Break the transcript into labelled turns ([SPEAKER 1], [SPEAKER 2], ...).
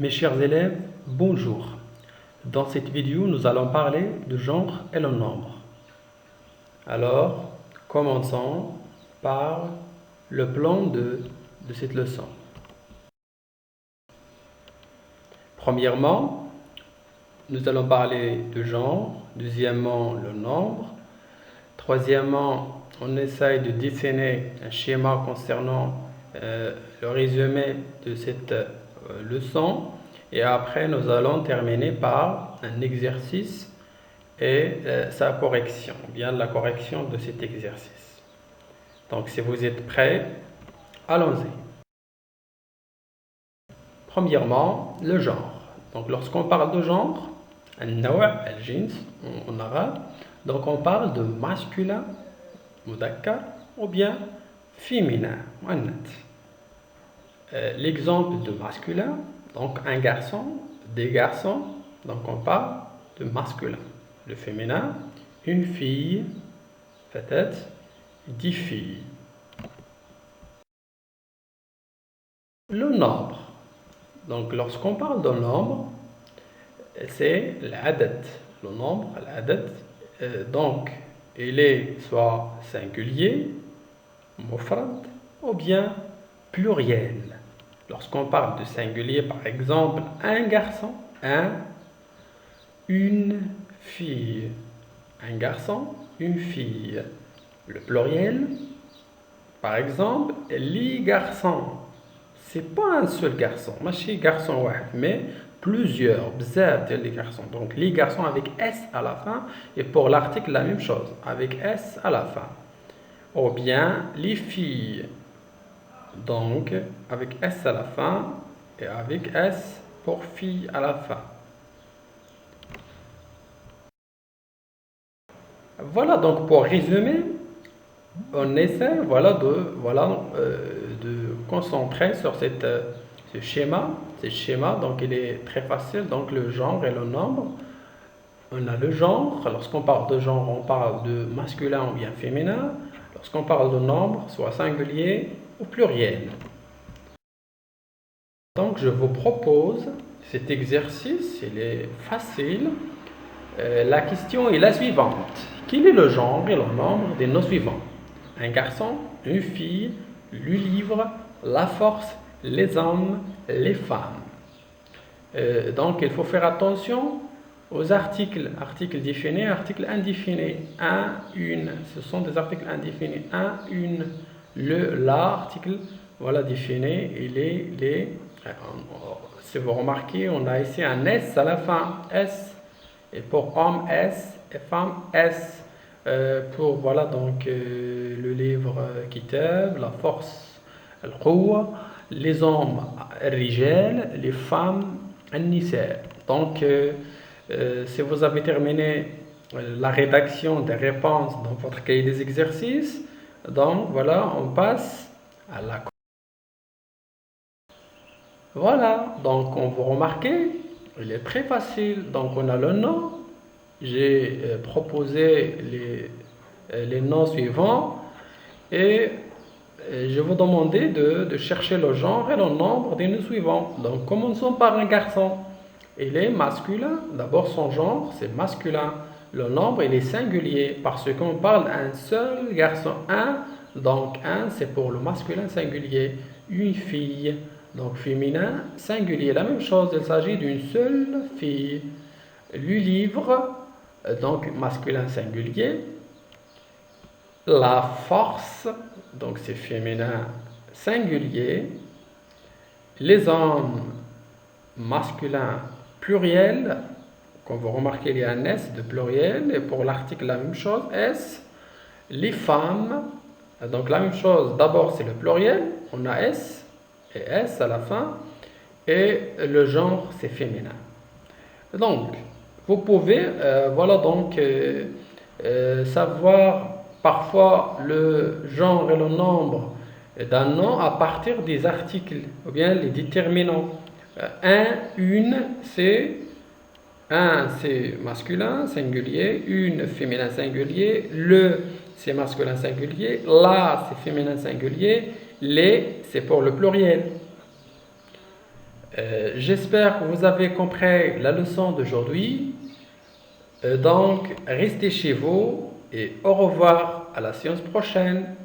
[SPEAKER 1] Mes chers élèves, bonjour. Dans cette vidéo, nous allons parler de genre et le nombre. Alors, commençons par le plan de cette leçon. Premièrement, nous allons parler de genre. Deuxièmement, le nombre. Troisièmement, on essaye de dessiner un schéma concernant le résumé de cette leçon. Et après, nous allons terminer par un exercice et sa correction, bien la correction de cet exercice. Donc, si vous êtes prêts, allons-y. Premièrement, le genre. Donc, lorsqu'on parle de genre, النوع, الجنس en arabe, donc on parle de masculin, مذكر, ou bien féminin, مؤنث. L'exemple de masculin, donc un garçon, des garçons, donc on parle de masculin. Le féminin, une fille, peut-être 10 filles. Le nombre, donc lorsqu'on parle de nombre, c'est l'adad. Le nombre, l'adad, donc il est soit singulier, mufrad, ou bien pluriel. Lorsqu'on parle de singulier, par exemple, un garçon, une fille. Un garçon, une fille. Le pluriel, par exemple, les garçons. C'est pas un seul garçon, ماشي garçon واحد, mais plusieurs, بزاف ديال les garçons. Donc les garçons avec S à la fin, et pour l'article la même chose, avec S à la fin. Ou bien les filles, donc avec S à la fin et avec S pour fille à la fin. Voilà, donc pour résumer, on essaie de concentrer sur ce schéma. Donc il est très facile, donc le genre et le nombre. On a le genre, lorsqu'on parle de genre, on parle de masculin ou bien féminin. Lorsqu'on parle de nombre, soit singulier ou pluriel. Donc je vous propose cet exercice, il est facile. La question est la suivante. Quel est le genre et le nombre des noms suivants? Un garçon, une fille, le livre, la force, les hommes, les femmes. Donc il faut faire attention aux articles définis, articles indéfinis. Un, une, ce sont des articles indéfinis. Un, une, le, l'article, voilà défini. Et les. Si vous remarquez, on a ici un S à la fin. S. Et pour homme, S. Et femme, S. Pour voilà donc le livre Kitab, la force, al-Quwwa, les hommes, al-Rijal, les femmes, al-Nisa. Donc, si vous avez terminé la rédaction des réponses dans votre cahier des exercices, donc voilà, on passe à la. Voilà, donc on vous remarquez, il est très facile. Donc on a le nom. J'ai proposé les noms suivants et je vous demandais de chercher le genre et le nombre des noms suivants. Donc commençons par un garçon. Il est masculin. D'abord son genre, c'est masculin. Le nombre, il est singulier parce qu'on parle d'un seul garçon. Un, donc un, c'est pour le masculin singulier. Une fille, donc féminin singulier. La même chose, il s'agit d'une seule fille. Le livre, donc masculin singulier. La force, donc c'est féminin singulier. Les hommes, masculin pluriel. Comme vous remarquez, il y a un S de pluriel. Et pour l'article, la même chose, S. Les femmes, donc la même chose. D'abord, c'est le pluriel. On a S et S à la fin. Et le genre, c'est féminin. Donc, vous pouvez savoir parfois le genre et le nombre d'un nom à partir des articles ou bien les déterminants. Un, une, c'est masculin singulier, une féminin singulier, le c'est masculin singulier, la c'est féminin singulier, les c'est pour le pluriel. J'espère que vous avez compris la leçon d'aujourd'hui. Donc, restez chez vous et au revoir à la séance prochaine.